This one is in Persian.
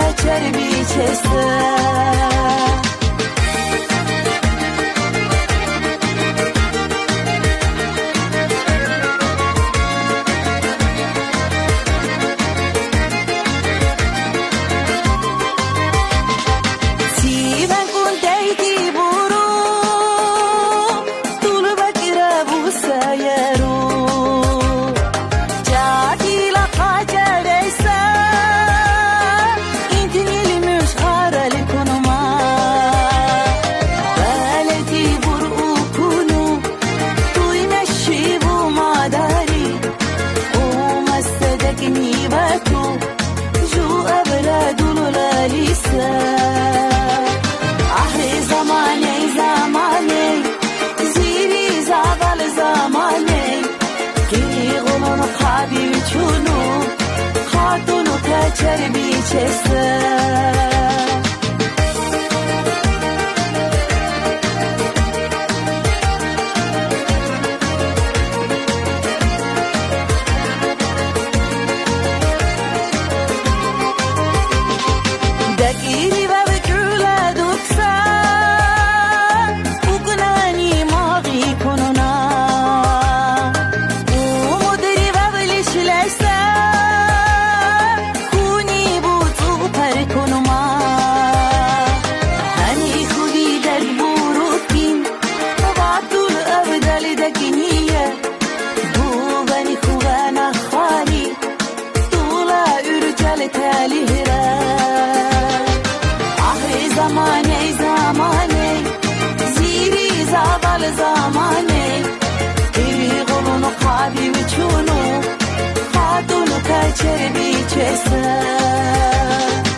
kaçar bir çese. آخر زمانه زمانه زیری زاول زمانه گی غلون خوابی چونو خاتونو کچر بیچسته زمانه زمانه زیری زاول زمانه دیوی غلون و خوابی و چونو خاتونو کچر بیچسته